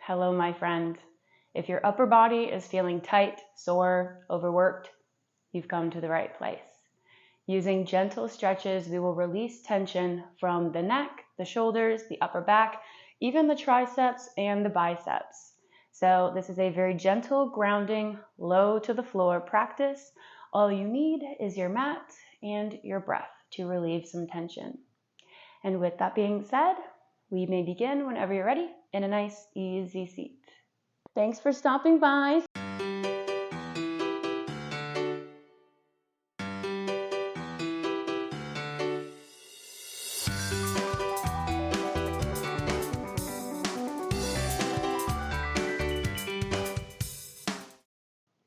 Hello, my friend. If your upper body is feeling tight, sore, overworked, you've come to the right place. Using gentle stretches, we will release tension from the neck, the shoulders, the upper back, even the triceps and the biceps. So this is a very gentle, grounding, low to the floor practice. All you need is your mat and your breath to relieve some tension. And with that being said, we may begin whenever you're ready in a nice, easy seat. Thanks for stopping by.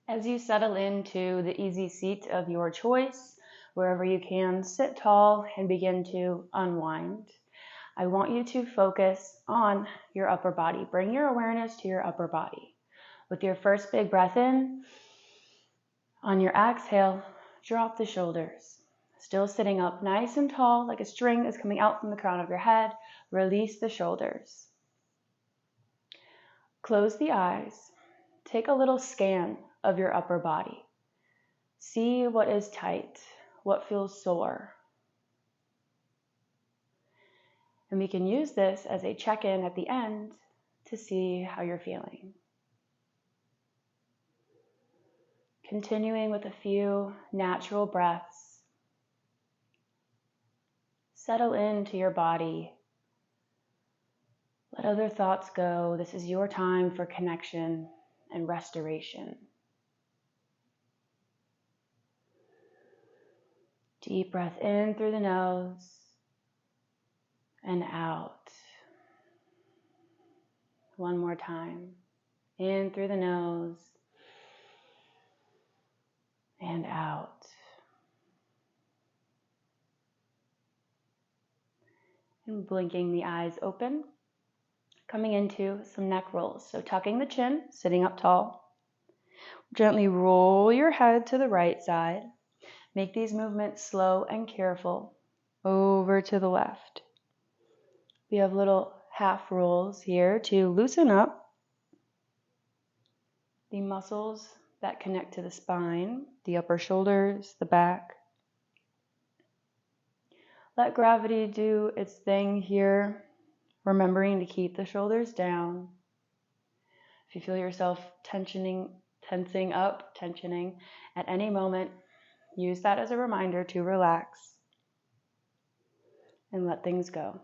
As you settle into the easy seat of your choice, wherever you can, sit tall and begin to unwind. I want you to focus on your upper body. Bring your awareness to your upper body. With your first big breath in, on your exhale, drop the shoulders. Still sitting up nice and tall, like a string is coming out from the crown of your head. Release the shoulders. Close the eyes. Take a little scan of your upper body. See what is tight, what feels sore. And we can use this as a check-in at the end to see how you're feeling. Continuing with a few natural breaths. Settle into your body. Let other thoughts go. This is your time for connection and restoration. Deep breath in through the nose and out. One more time. In through the nose and out. And blinking the eyes open. Coming into some neck rolls. So tucking the chin, sitting up tall. Gently roll your head to the right side. Make these movements slow and careful. Over to the left. We have little half rolls here to loosen up the muscles that connect to the spine, the upper shoulders, the back. Let gravity do its thing here, remembering to keep the shoulders down. If you feel yourself tensioning at any moment, use that as a reminder to relax and let things go.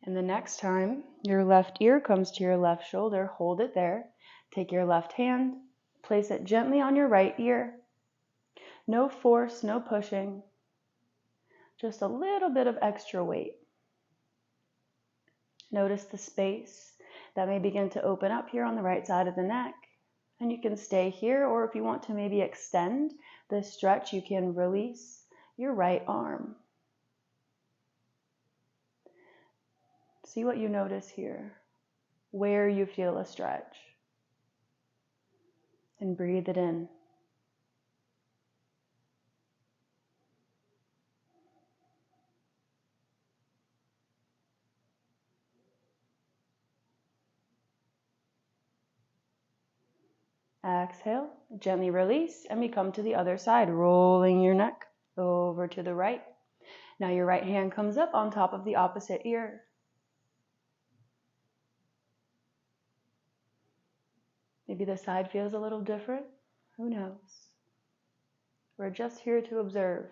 And the next time your left ear comes to your left shoulder, hold it there. Take your left hand, place it gently on your right ear. No force, no pushing, just a little bit of extra weight. Notice the space that may begin to open up here on the right side of the neck. And you can stay here, or if you want to maybe extend this stretch, you can release your right arm. See what you notice here, where you feel a stretch. And breathe it in. Exhale, gently release, and we come to the other side, rolling your neck over to the right. Now your right hand comes up on top of the opposite ear. Maybe the side feels a little different. Who knows? We're just here to observe.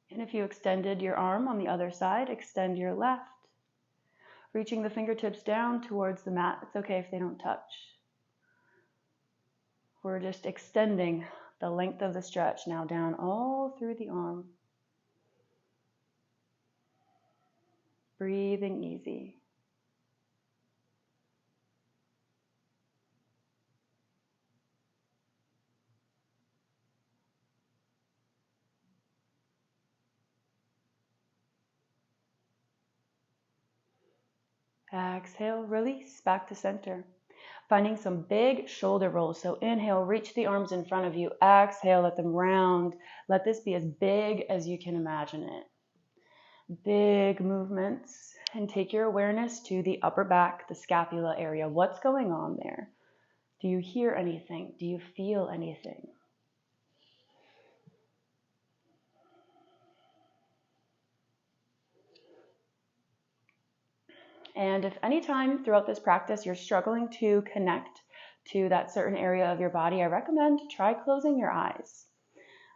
And if you extended your arm on the other side, extend your left. Reaching the fingertips down towards the mat. It's okay if they don't touch. We're just extending the length of the stretch now down all through the arm. Breathing easy. Exhale, release, back to center. Finding some big shoulder rolls. So inhale, reach the arms in front of you. Exhale, let them round. Let this be as big as you can imagine it. Big movements, and take your awareness to the upper back, the scapula area. What's going on there? Do you hear anything? Do you feel anything? And if any time throughout this practice you're struggling to connect to that certain area of your body, I recommend try closing your eyes.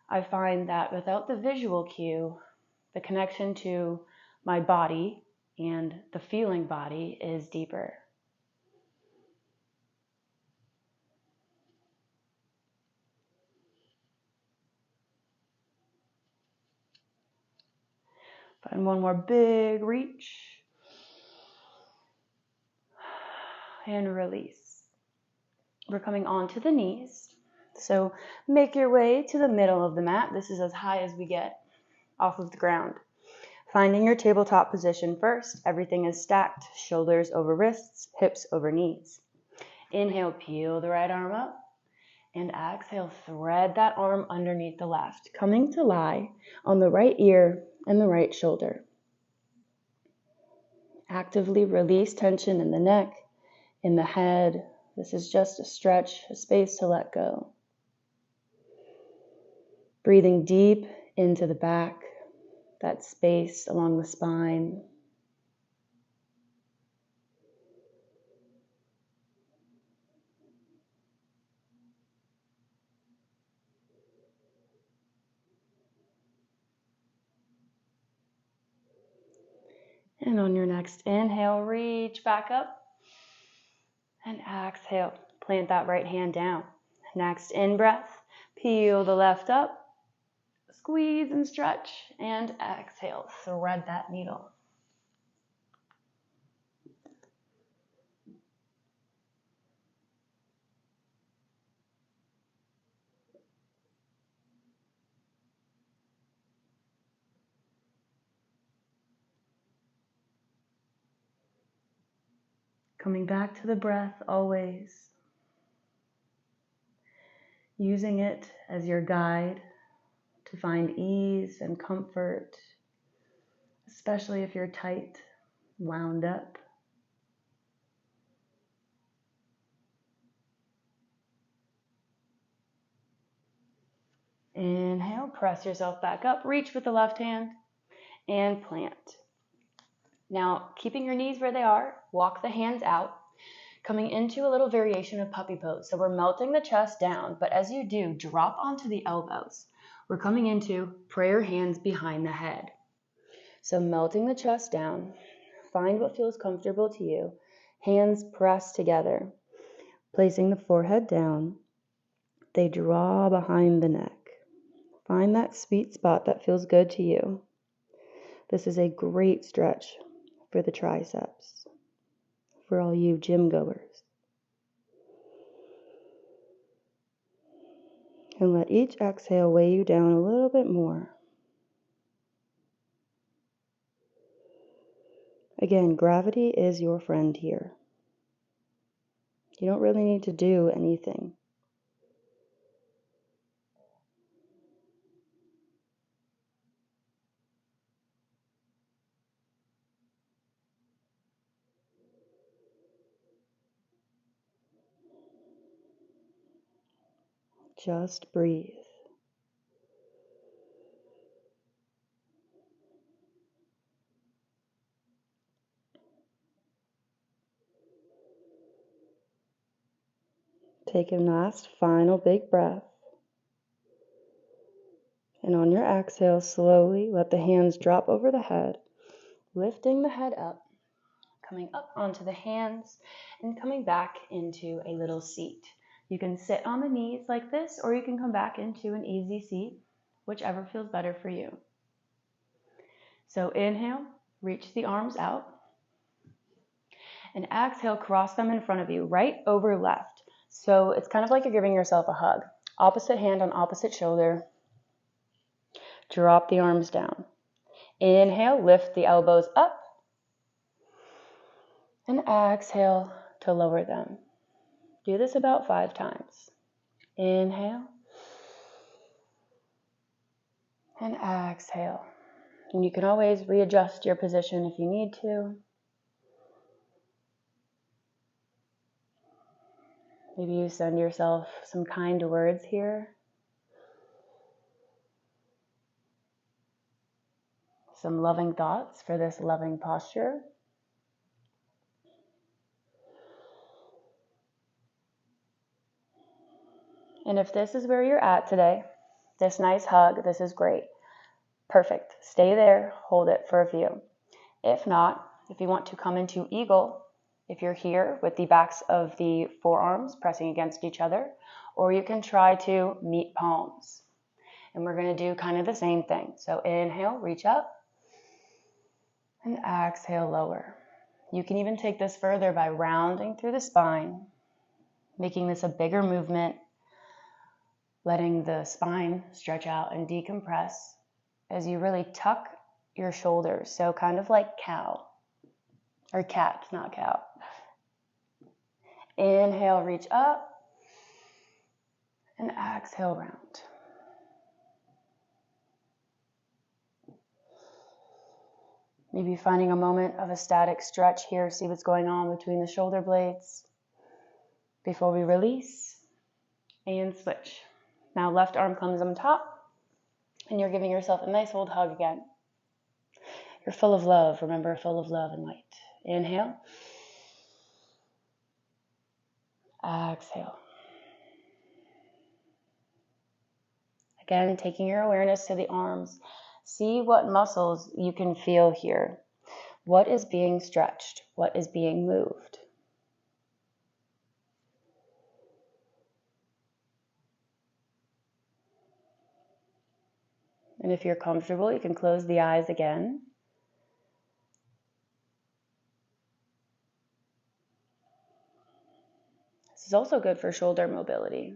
I find that without the visual cue, the connection to my body and the feeling body is deeper. Find one more big reach. And release. We're coming onto the knees. So make your way to the middle of the mat. This is as high as we get off of the ground. Finding your tabletop position first. Everything is stacked. Shoulders over wrists, hips over knees. Inhale, peel the right arm up. And exhale, thread that arm underneath the left, coming to lie on the right ear and the right shoulder. Actively release tension in the neck, in the head. This is just a stretch, a space to let go. Breathing deep into the back, that space along the spine. And on your next inhale, reach back up. And exhale, plant that right hand down. Next in-breath, peel the left up. Squeeze and stretch. And exhale, thread that needle. Coming back to the breath always. Using it as your guide to find ease and comfort, especially if you're tight, wound up. Inhale, press yourself back up, reach with the left hand, and plant. Now, keeping your knees where they are, walk the hands out, coming into a little variation of puppy pose. So we're melting the chest down, but as you do, drop onto the elbows. We're coming into prayer hands behind the head. So melting the chest down, find what feels comfortable to you. Hands pressed together, placing the forehead down. They draw behind the neck. Find that sweet spot that feels good to you. This is a great stretch for the triceps, for all you gym goers. And let each exhale weigh you down a little bit more. Again, gravity is your friend here. You don't really need to do anything. Just breathe. Take a last, final big breath. And on your exhale, slowly let the hands drop over the head, lifting the head up, coming up onto the hands, and coming back into a little seat. You can sit on the knees like this, or you can come back into an easy seat, whichever feels better for you. So inhale, reach the arms out, and exhale, cross them in front of you, right over left. So it's kind of like you're giving yourself a hug. Opposite hand on opposite shoulder. Drop the arms down. Inhale, lift the elbows up. And exhale to lower them. Do this about 5 times. Inhale. And exhale. And you can always readjust your position if you need to. Maybe you send yourself some kind words here. Some loving thoughts for this loving posture. And if this is where you're at today, this nice hug, this is great. Perfect. Stay there, hold it for a few. If not, if you want to come into eagle, if you're here with the backs of the forearms pressing against each other, or you can try to meet palms. And we're going to do kind of the same thing. So inhale, reach up, and exhale, lower. You can even take this further by rounding through the spine, making this a bigger movement, letting the spine stretch out and decompress as you really tuck your shoulders. So kind of like cow, or cat, not cow. Inhale, reach up, and exhale, round. Maybe finding a moment of a static stretch here, see what's going on between the shoulder blades before we release and switch. Now left arm comes on top, and you're giving yourself a nice old hug again. You're full of love, remember, full of love and light. Inhale. Exhale. Again, taking your awareness to the arms. See what muscles you can feel here. What is being stretched? What is being moved? And if you're comfortable, you can close the eyes again. This is also good for shoulder mobility.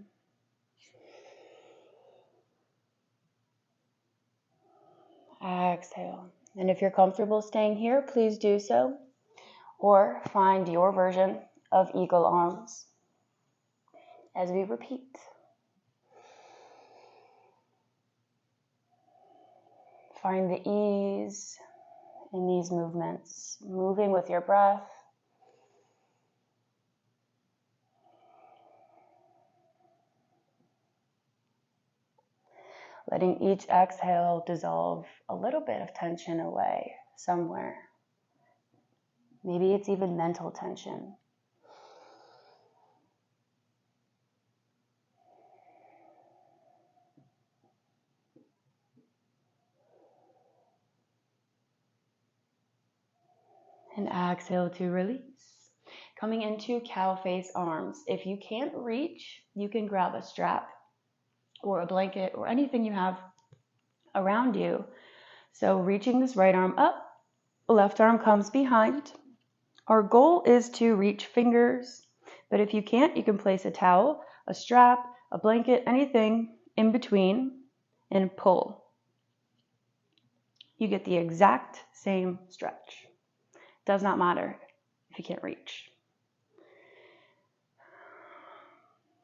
Exhale. And if you're comfortable staying here, please do so. Or find your version of eagle arms as we repeat. Find the ease in these movements, moving with your breath. Letting each exhale dissolve a little bit of tension away somewhere. Maybe it's even mental tension. And exhale to release. Coming into cow face arms. If you can't reach, you can grab a strap or a blanket or anything you have around you. So reaching this right arm up, left arm comes behind. Our goal is to reach fingers, but if you can't, you can place a towel, a strap, a blanket, anything in between and pull. You get the exact same stretch. Does not matter if you can't reach.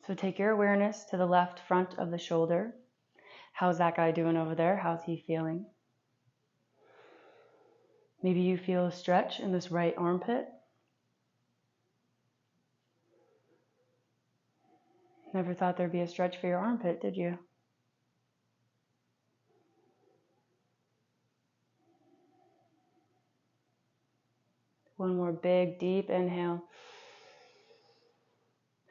So take your awareness to the left front of the shoulder. How's that guy doing over there? How's he feeling? Maybe you feel a stretch in this right armpit. Never thought there'd be a stretch for your armpit, did you? One more big, deep inhale.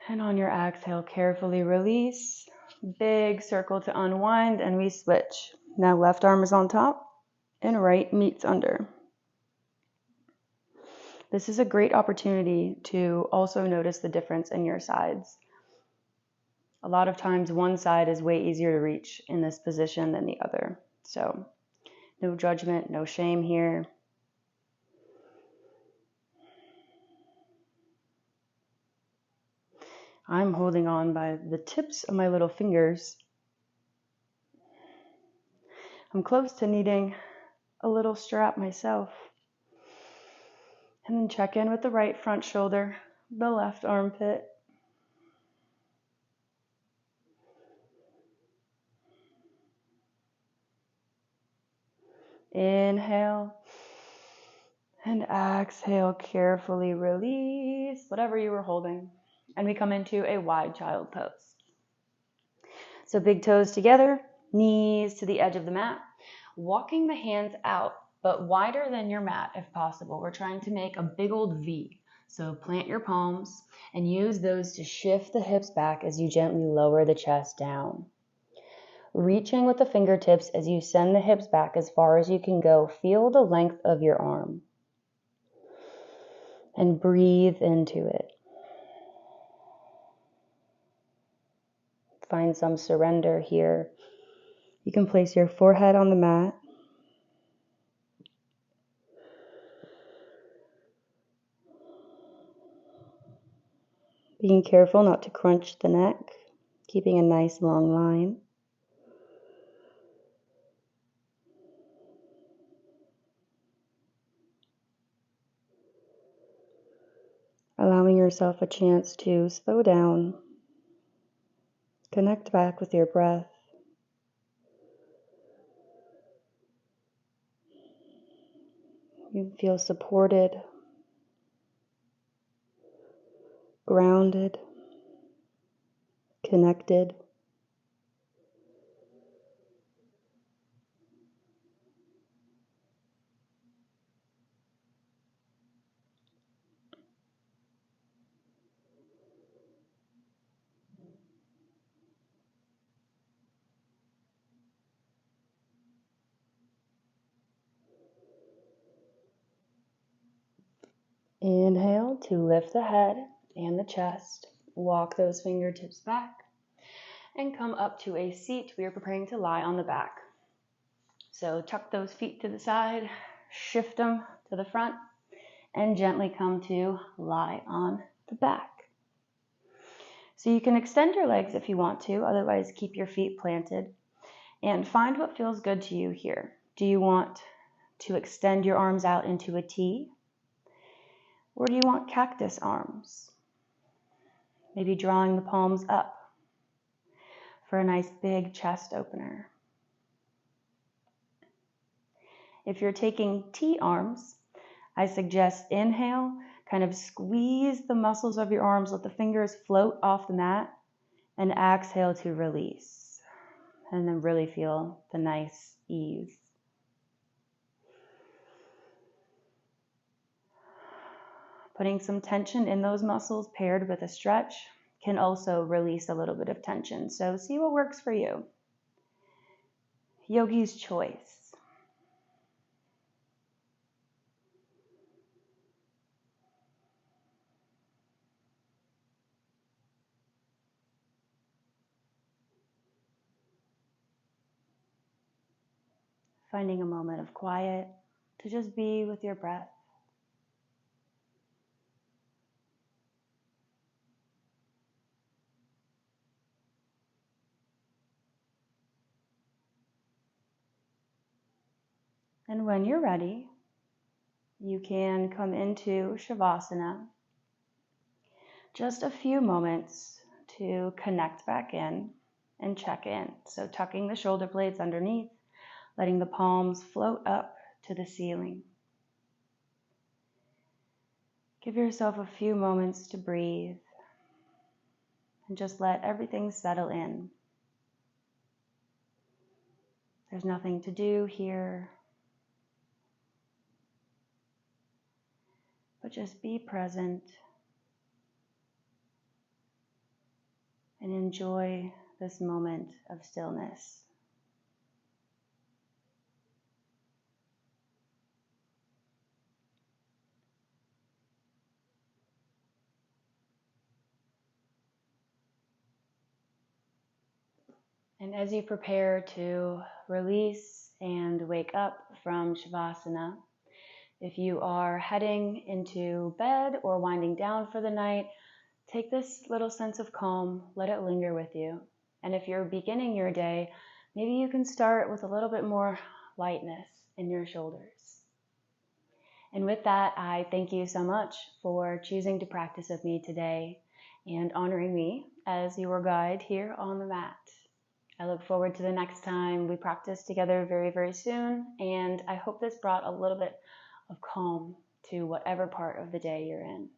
And on your exhale, carefully release. Big circle to unwind, and we switch. Now left arm is on top, and right meets under. This is a great opportunity to also notice the difference in your sides. A lot of times one side is way easier to reach in this position than the other. So no judgment, no shame here. I'm holding on by the tips of my little fingers. I'm close to needing a little strap myself. And then check in with the right front shoulder, the left armpit. Inhale. And exhale, carefully release whatever you were holding. And we come into a wide child pose. So big toes together, knees to the edge of the mat, walking the hands out, but wider than your mat if possible. We're trying to make a big old V. So plant your palms and use those to shift the hips back as you gently lower the chest down. Reaching with the fingertips as you send the hips back as far as you can go. Feel the length of your arm. And breathe into it. Find some surrender here. You can place your forehead on the mat. Being careful not to crunch the neck, keeping a nice long line. Allowing yourself a chance to slow down, connect back with your breath. You feel supported, grounded, connected. Inhale to lift the head and the chest. Walk those fingertips back and come up to a seat. We are preparing to lie on the back. So tuck those feet to the side, shift them to the front, and gently come to lie on the back. So you can extend your legs if you want to, otherwise keep your feet planted. And find what feels good to you here. Do you want to extend your arms out into a T? Or do you want cactus arms? Maybe drawing the palms up for a nice big chest opener. If you're taking T arms, I suggest inhale, kind of squeeze the muscles of your arms, let the fingers float off the mat, and exhale to release. And then really feel the nice ease. Putting some tension in those muscles paired with a stretch can also release a little bit of tension. So see what works for you. Yogi's choice. Finding a moment of quiet to just be with your breath. And when you're ready, you can come into Savasana. Just a few moments to connect back in and check in. So tucking the shoulder blades underneath, letting the palms float up to the ceiling. Give yourself a few moments to breathe and just let everything settle in. There's nothing to do here, but just be present and enjoy this moment of stillness. And as you prepare to release and wake up from Savasana, if you are heading into bed or winding down for the night, take this little sense of calm, let it linger with you. And if you're beginning your day, maybe you can start with a little bit more lightness in your shoulders. And with that, I thank you so much for choosing to practice with me today and honoring me as your guide here on the mat. I look forward to the next time we practice together very, very soon, and I hope this brought a little bit of calm to whatever part of the day you're in.